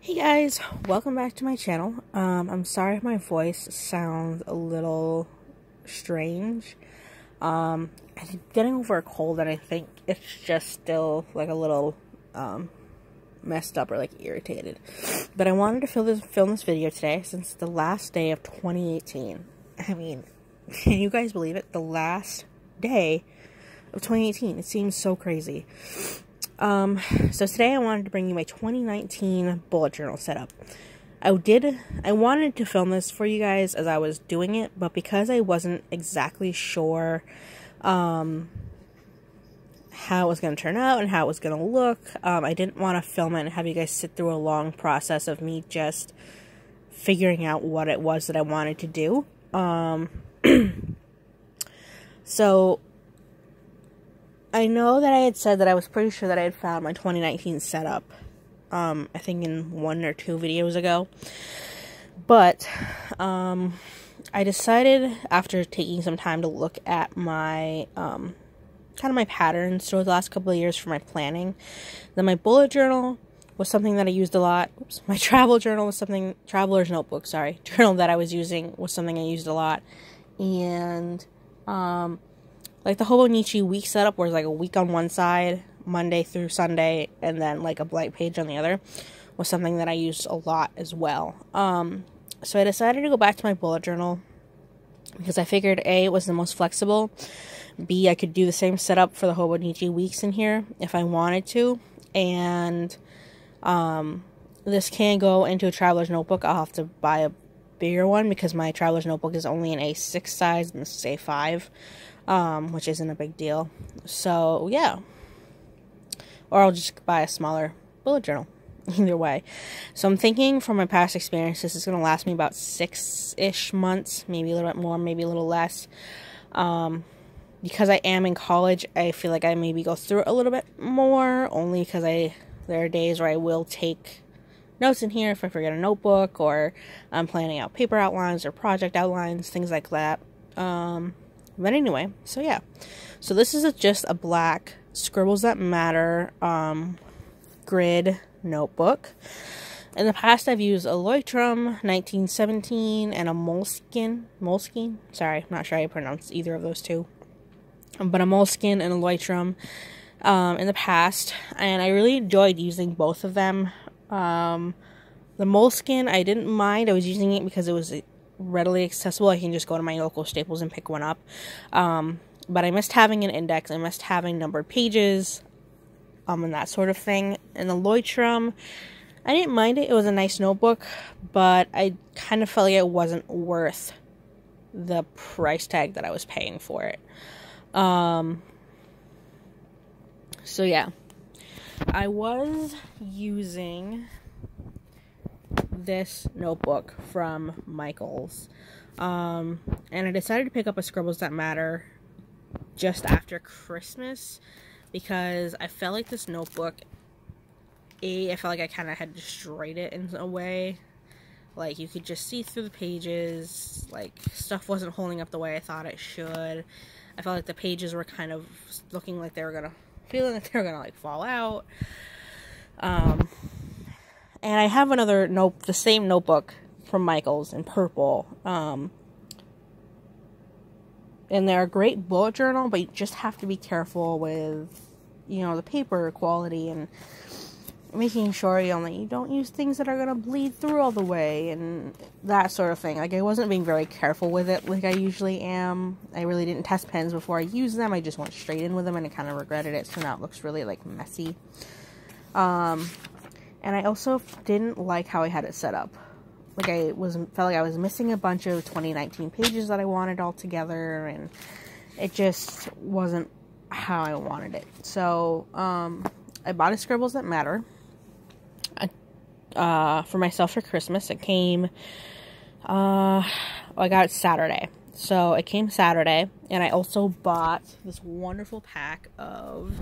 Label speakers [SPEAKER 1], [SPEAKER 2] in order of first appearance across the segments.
[SPEAKER 1] Hey guys, welcome back to my channel. I'm sorry if my voice sounds a little strange. I'm getting over a cold and I think it's just still like a little messed up or like irritated. But I wanted to film this video today since it's the last day of 2018. I mean, can you guys believe it? The last day of 2018. It seems so crazy. So today I wanted to bring you my 2019 bullet journal setup. I wanted to film this for you guys as I was doing it, but because I wasn't exactly sure, how it was going to turn out and how it was going to look, I didn't want to film it and have you guys sit through a long process of me just figuring out what it was that I wanted to do. So I know that I had said that I was pretty sure that I had found my 2019 setup, I think in 1 or 2 videos ago, but, I decided after taking some time to look at my, kind of my patterns through the last couple of years for my planning, that my bullet journal was something that I used a lot. Oops, my travel journal was something, traveler's notebook, sorry, journal that I was using was something I used a lot, and, like the Hobonichi week setup, where it's like a week on one side, Monday through Sunday, and then like a blank page on the other, was something that I used a lot as well. So I decided to go back to my bullet journal because I figured A, it was the most flexible, B, I could do the same setup for the Hobonichi weeks in here if I wanted to, and this can go into a traveler's notebook. I'll have to buy a bigger one because my traveler's notebook is only an A6 size and this is A5. Which isn't a big deal. So, yeah. Or I'll just buy a smaller bullet journal. Either way. So I'm thinking from my past experiences, it's going to last me about 6-ish months. Maybe a little bit more, maybe a little less. Because I am in college, I feel like I maybe go through it a little bit more. Only because there are days where I will take notes in here if I forget a notebook. Or I'm planning out paper outlines or project outlines. Things like that. But anyway, so yeah. So this is just a black Scribbles That Matter grid notebook. In the past, I've used a Leutrum 1917 and a Moleskine. Sorry, I'm not sure how you pronounce either of those two. But a Moleskine and a Leutrum in the past. And I really enjoyed using both of them. The Moleskine, I didn't mind. I was using it because it was readily accessible. I can just go to my local Staples and pick one up. But I missed having an index. I missed having numbered pages, and that sort of thing. And the Leutrum, I didn't mind it. It was a nice notebook, but I kind of felt like it wasn't worth the price tag that I was paying for it. So yeah, I was using this notebook from Michaels, and I decided to pick up a Scribbles That Matter just after Christmas because I felt like this notebook, I felt like I kind of had destroyed it in a way. Like, you could just see through the pages, like, stuff wasn't holding up the way I thought it should. I felt like the pages were kind of looking like they were gonna, feeling like they were gonna, like, fall out. And I have another the same notebook from Michaels in purple. And they're a great bullet journal, but you just have to be careful with, you know, the paper quality and making sure, you know, that you don't use things that are going to bleed through all the way and that sort of thing. Like, I wasn't being very careful with it like I usually am. I really didn't test pens before I used them. I just went straight in with them and I kind of regretted it. So now it looks really, like, messy. And I also didn't like how I had it set up. Like, felt like I was missing a bunch of 2019 pages that I wanted all together, and it just wasn't how I wanted it. So, I bought a Scribbles That Matter for myself for Christmas. It came, I got it Saturday. So, it came Saturday, and I also bought this wonderful pack of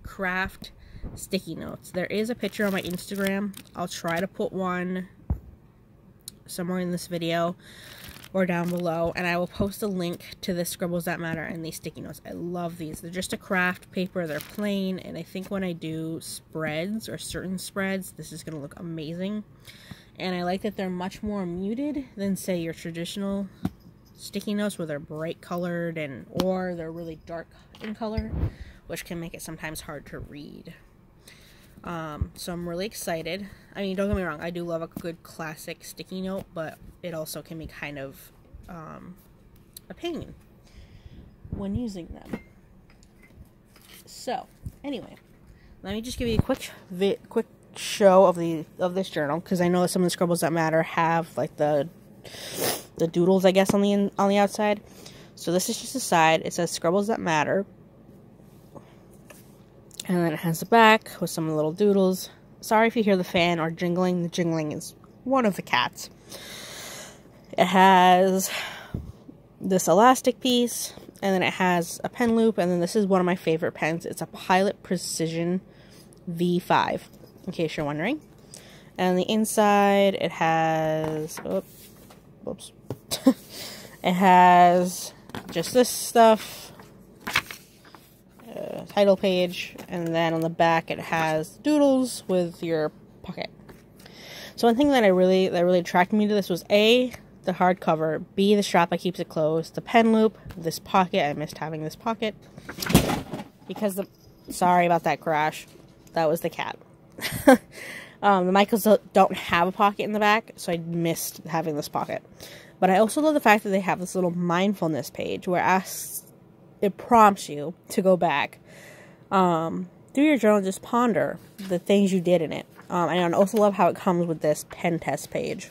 [SPEAKER 1] craft sticky notes. There is a picture on my Instagram. I'll try to put one somewhere in this video. or down below, and I will post a link to the Scribbles That Matter and these sticky notes. I love these. They're just a craft paper. They're plain, and I think when I do spreads or certain spreads, this is going to look amazing. And I like that they're much more muted than, say, your traditional sticky notes where they're bright colored or they're really dark in color, which can make it sometimes hard to read. So I'm really excited. I mean, don't get me wrong, I do love a good classic sticky note, but it also can be kind of a pain when using them. So, anyway, let me just give you a quick show of this journal, because I know that some of the Scribbles That Matter have like the doodles, I guess, on the outside. So this is just a side. It says Scribbles That Matter. And then it has the back with some little doodles. Sorry if you hear the fan or jingling. The jingling is one of the cats. It has this elastic piece, and then it has a pen loop, and then this is one of my favorite pens. It's a Pilot Precision V5, in case you're wondering. And on the inside, it has... Oops. It has just this stuff. Title page, and then on the back it has doodles with your pocket. So one thing that really attracted me to this was A, the hardcover, B, the strap that keeps it closed, the pen loop, this pocket. I missed having this pocket because sorry about that crash. That was the cat. The Michaels don't have a pocket in the back, so I missed having this pocket. But I also love the fact that they have this little mindfulness page where it prompts you to go back through your journal and just ponder the things you did in it. And I also love how it comes with this pen test page.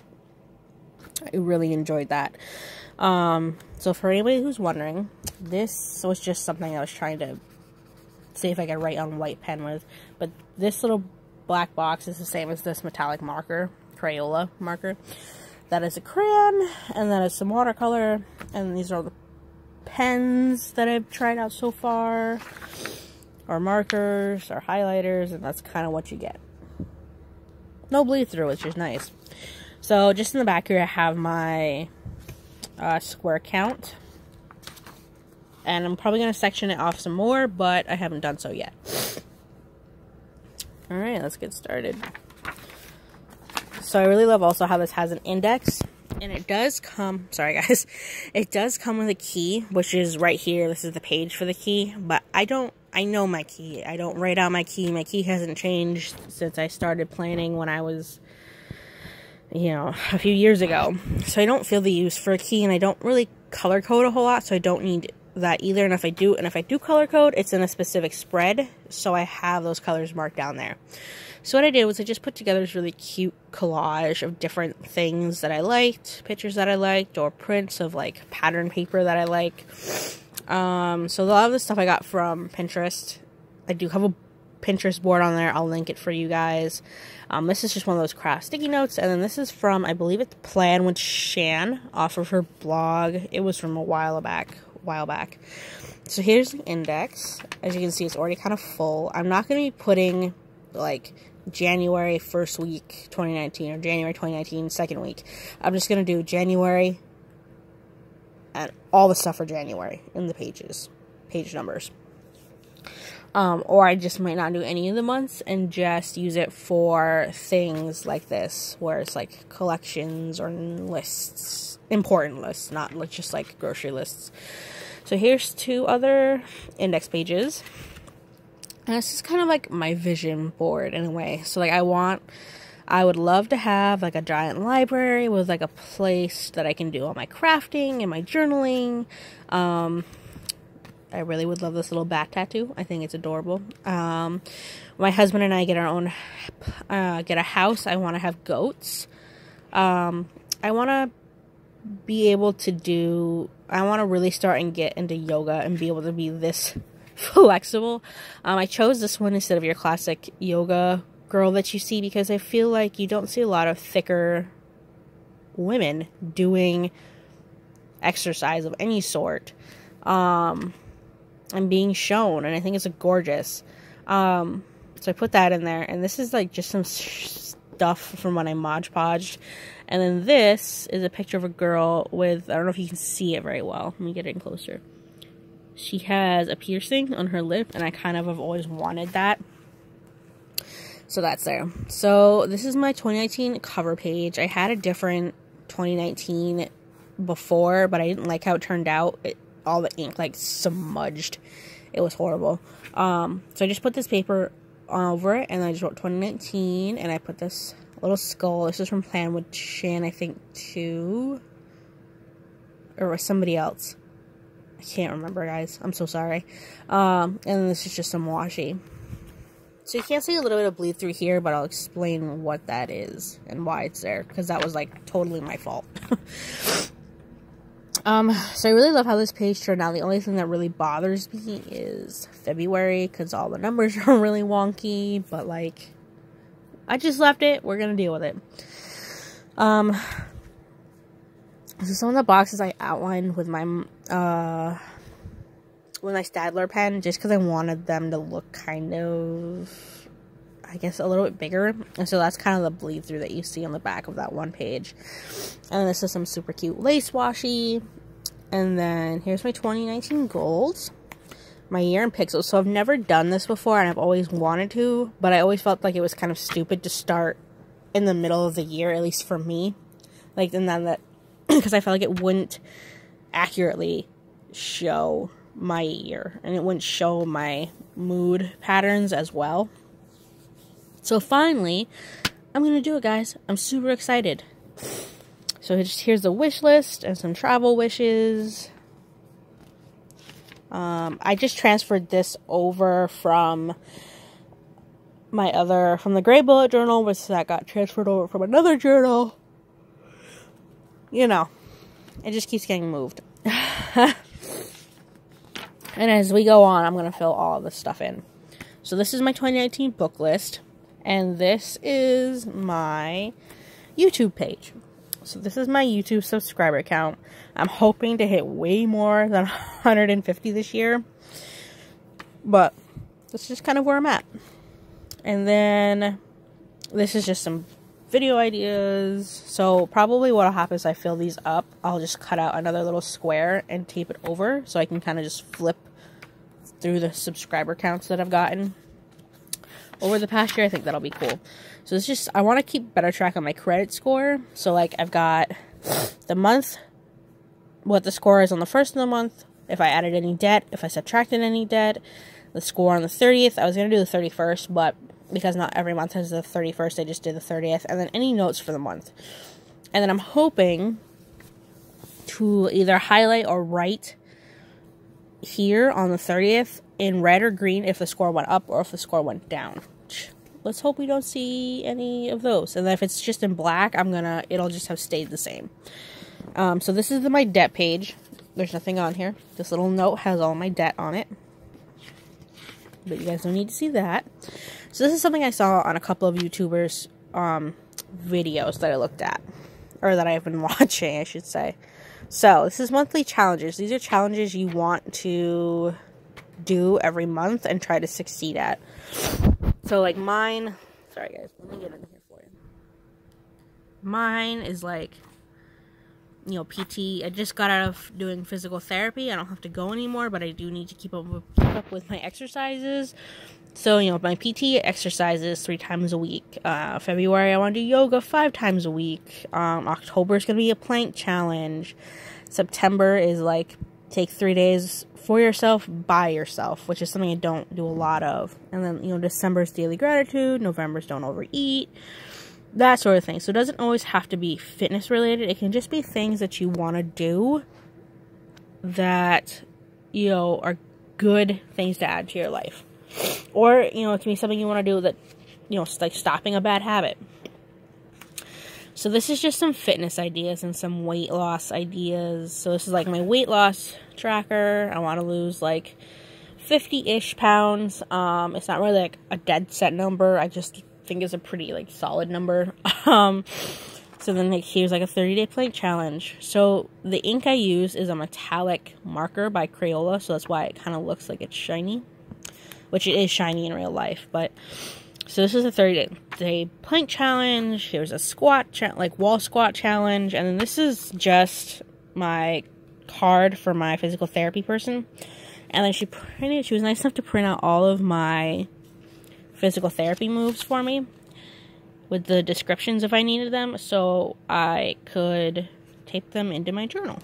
[SPEAKER 1] I really enjoyed that. So for anybody who's wondering, this was just something I was trying to see if I could write on white pen with. But this little black box is the same as this metallic marker, Crayola marker. That is a crayon, and that is some watercolor, and these are all the pens that I've tried out so far, or markers, or highlighters, and that's kind of what you get. No bleed through, which is nice. So just in the back here, I have my square count, and I'm probably going to section it off some more, but I haven't done so yet. Alright, let's get started. So I really love also how this has an index. And it does come, sorry guys, it does come with a key, which is right here. This is the page for the key, but I know my key. I don't write out my key. My key hasn't changed since I started planning when I was, a few years ago. So I don't feel the use for a key, and I don't really color code a whole lot, so I don't need that either. And if I do color code, it's in a specific spread, so I have those colors marked down there. So what I did was I just put together this really cute collage of different things that I liked, pictures that I liked, or prints of like pattern paper that I like. So a lot of the stuff I got from Pinterest. I do have a Pinterest board on there. I'll link it for you guys. This is just one of those craft sticky notes, and then this is from, I believe it's Plan with Shan off of her blog. It was from a while back. So here's the index. As you can see, it's already kind of full. I'm not going to be putting like January 1st week 2019 or January 2019 second week. I'm just going to do January and all the stuff for January in the page numbers. Or I just might not do any of the months and just use it for things like this, where it's like collections or lists, important lists, not just like grocery lists. So here's two other index pages. And this is kind of like my vision board in a way. So like I would love to have like a giant library with like a place that I can do all my crafting and my journaling. I really would love this little bat tattoo. I think it's adorable. My husband and I get a house. I want to have goats. I want to be able to I want to really start and get into yoga and be able to be this flexible. I chose this one instead of your classic yoga girl that you see because I feel like you don't see a lot of thicker women doing exercise of any sort and being shown, and I think it's gorgeous. So I put that in there, and this is like just some stuff from when I Mod Podged. And then this is a picture of a girl with, I don't know if you can see it very well. Let me get in closer. She has a piercing on her lip, and I kind of have always wanted that. So that's there. So this is my 2019 cover page. I had a different 2019 before, but I didn't like how it turned out. All the ink like smudged. It was horrible. So I just put this paper over it, and I just wrote 2019, and I put this little skull. This is from Plan with Shan, I think, too. Or somebody else. I can't remember, guys. I'm so sorry. And this is just some washi. So you can't see a little bit of bleed through here, but I'll explain what that is and why it's there, because that was like totally my fault. So I really love how this page turned out. The only thing that really bothers me is February, because all the numbers are really wonky, but like, I just left it. We're gonna deal with it. So some of the boxes I outlined with my Staedtler pen, just because I wanted them to look kind of, I guess, a little bit bigger. And so that's kind of the bleed through that you see on the back of that one page. And then this is some super cute lace washi. And then here's my 2019 golds. My year in pixels. So I've never done this before, and I've always wanted to, but I always felt like it was kind of stupid to start in the middle of the year, at least for me. Like, and then that, because I felt like it wouldn't accurately show my year, and it wouldn't show my mood patterns as well. So finally, I'm gonna do it, guys. I'm super excited. So here's the wish list and some travel wishes. I just transferred this over from from the gray bullet journal, which that got transferred over from another journal. You know, it just keeps getting moved. And as we go on, I'm going to fill all of this stuff in. So this is my 2019 book list. And this is my YouTube page. So this is my YouTube subscriber count. I'm hoping to hit way more than 150 this year. But that's just kind of where I'm at. And then this is just some video ideas. So probably what'll happen is I fill these up. I'll just cut out another little square and tape it over, so I can kind of just flip through the subscriber counts that I've gotten over the past year. I think that'll be cool. So it's just, I want to keep better track of my credit score. So like, I've got the month, what the score is on the first of the month, if I added any debt, if I subtracted any debt, the score on the 30th. I was going to do the 31st, but because not every month has the 31st, I just did the 30th. And then any notes for the month. And then I'm hoping to either highlight or write here on the 30th in red or green if the score went up or if the score went down. Let's hope we don't see any of those. And then if it's just in black, it'll just have stayed the same. So this is my debt page. There's nothing on here. This little note has all my debt on it. But you guys don't need to see that. So this is something I saw on a couple of YouTubers' videos that I looked at. Or that I've been watching, I should say. So, this is monthly challenges. These are challenges you want to do every month and try to succeed at. So, like mine... Sorry, guys. Let me get in here for you. Mine is like, you know, PT. I just got out of doing physical therapy. I don't have to go anymore, but I do need to keep up with my exercises. So, you know, my PT exercises 3 times a week. February, I want to do yoga 5 times a week. October is going to be a plank challenge. September is like, take 3 days for yourself, by yourself, which is something I don't do a lot of. And then, you know, December's daily gratitude. November's don't overeat. That sort of thing. So it doesn't always have to be fitness related. It can just be things that you want to do that, you know, are good things to add to your life. Or, you know, it can be something you want to do that, you know, like stopping a bad habit. So this is just some fitness ideas and some weight loss ideas. So this is like my weight loss tracker. I want to lose like 50-ish pounds. It's not really like a dead set number. I just think it's a pretty like solid number. So then like here's like a 30-day plank challenge. So the ink I use is a metallic marker by Crayola. So that's why it kind of looks like it's shiny. Which it is shiny in real life, but So this is a 30-day plank challenge. There's a squat, like wall squat challenge. And then this is just my card for my physical therapy person. And then she was nice enough to print out all of my physical therapy moves for me with the descriptions if I needed them, so I could tape them into my journal.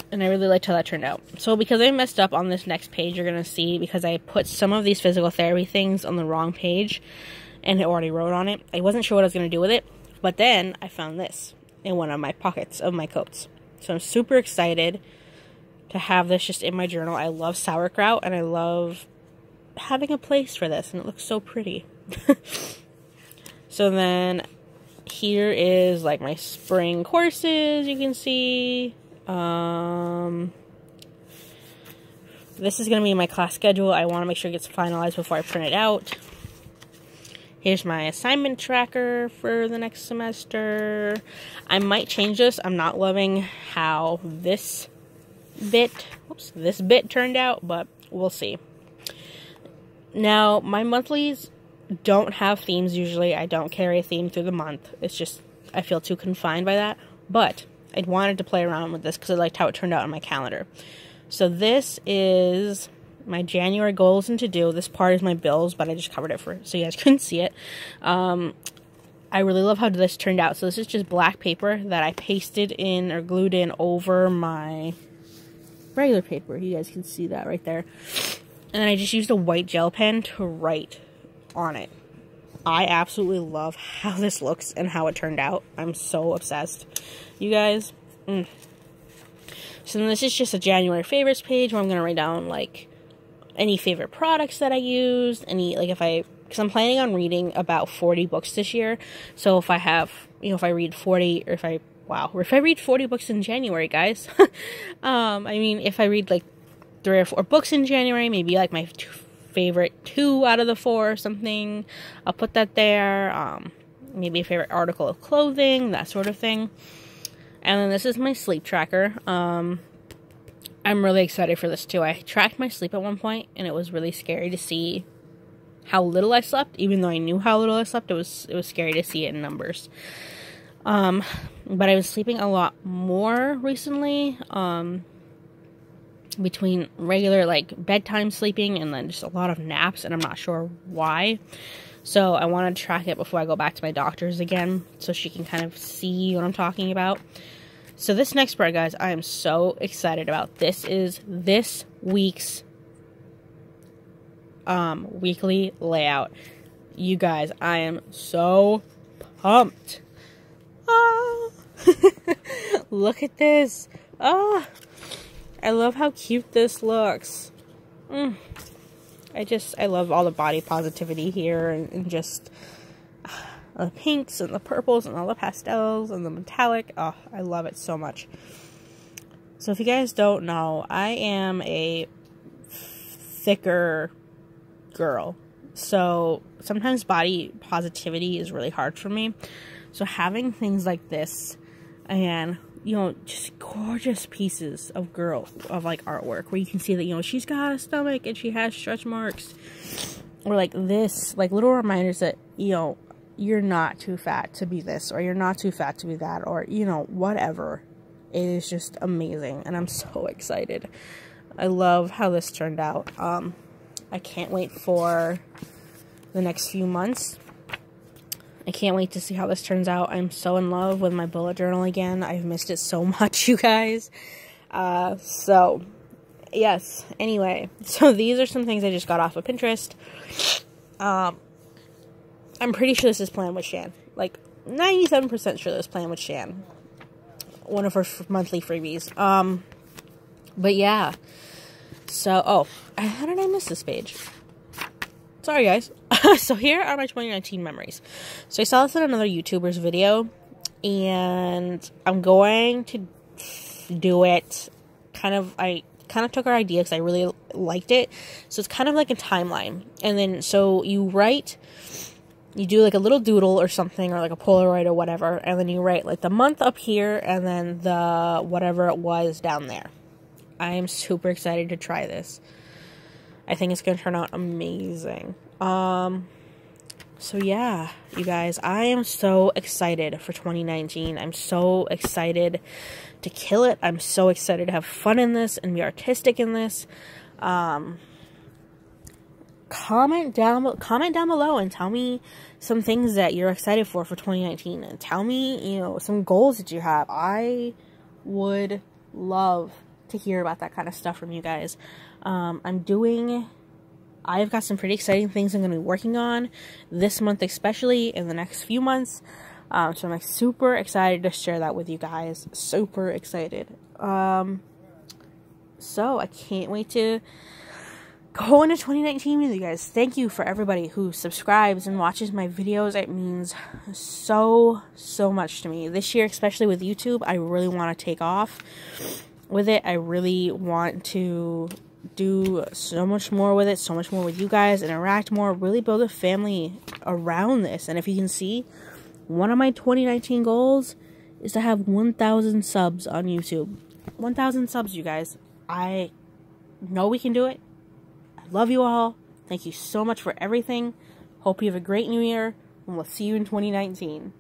[SPEAKER 1] And I really liked how that turned out. So because I messed up on this next page, you're going to see, because I put some of these physical therapy things on the wrong page, and it already wrote on it. I wasn't sure what I was going to do with it, but then I found this in one of my pockets of my coats. So I'm super excited to have this just in my journal. I love sauerkraut, and I love having a place for this, and it looks so pretty. So then here is like my spring courses, you can see. This is going to be my class schedule. I want to make sure it gets finalized before I print it out. Here's my assignment tracker for the next semester. I might change this. I'm not loving how this bit turned out, but we'll see. Now, my monthlies don't have themes usually. I don't carry a theme through the month. It's just, I feel too confined by that. But I wanted to play around with this because I liked how it turned out on my calendar. So this is my January goals and to do. This part is my bills, but I just covered it so you guys couldn't see it. I really love how this turned out. So this is just black paper that I pasted in or glued in over my regular paper. You guys can see that right there. And then I just used a white gel pen to write on it. I absolutely love how this looks and how it turned out. I'm so obsessed. You guys. So then this is just a January favorites page where I'm going to write down, like, any favorite products that I used. Because I'm planning on reading about 40 books this year. So if I have, if I read 40, or if I read 40 books in January, guys. If I read, like, 3 or 4 books in January, maybe, like, my favorite 2 out of the 4 or something, I'll put that there. Maybe a favorite article of clothing, that sort of thing. And then this is my sleep tracker. I'm really excited for this too. I tracked my sleep at one point, and it was really scary to see how little I slept. Even though I knew how little I slept, it was scary to see it in numbers. But I was sleeping a lot more recently. Between regular, like, bedtime sleeping and then just a lot of naps, and I'm not sure why. So I want to track it before I go back to my doctor's again, so she can kind of see what I'm talking about. So this next part, guys, I am so excited about. This is this week's weekly layout. You guys, I am so pumped. Oh, look at this. Oh, I love how cute this looks. I love all the body positivity here, and just the pinks and the purples and all the pastels and the metallic. Oh, I love it so much. So if you guys don't know, I am a thicker girl. So sometimes body positivity is really hard for me. So having things like this and, just gorgeous pieces of like artwork where you can see that, she's got a stomach and she has stretch marks. Or like this, like little reminders that, you're not too fat to be this, or you're not too fat to be that, or, whatever. It is just amazing, and I'm so excited. I love how this turned out. I can't wait for the next few months. I can't wait to see how this turns out. I'm so in love with my bullet journal again. I've missed it so much, you guys. So, yes. Anyway, so these are some things I just got off of Pinterest. I'm pretty sure this is planned with Shan. Like, 97% sure this is planned with Shan. One of her monthly freebies. But yeah. So, how did I miss this page? Sorry, guys. So here are my 2019 memories. So I saw this in another YouTuber's video, and I'm going to do it I kind of took her idea because I really liked it. So it's kind of like a timeline. And then, so you do like a little doodle or something, or like a Polaroid or whatever, and then you write like the month up here, and then the whatever it was down there. I am super excited to try this. I think it's going to turn out amazing. So yeah, you guys, I am so excited for 2019. I'm so excited to kill it. I'm so excited to have fun in this and be artistic in this. Comment down below and tell me some things that you're excited for 2019, and tell me, you know, some goals that you have. I would love to hear about that kind of stuff from you guys. I've got some pretty exciting things I'm going to be working on this month, especially in the next few months. So I'm like super excited to share that with you guys. Super excited. So I can't wait to go into 2019 with you guys. Thank you for everybody who subscribes and watches my videos. It means so much to me. This year, especially with YouTube, I really want to take off with it. I really want to do so much more with it, so much more with you guys, interact more, really build a family around this. And if you can see, one of my 2019 goals is to have 1,000 subs on YouTube. 1,000 subs, you guys. I know we can do it. I love you all. Thank you so much for everything. Hope you have a great new year, and we'll see you in 2019.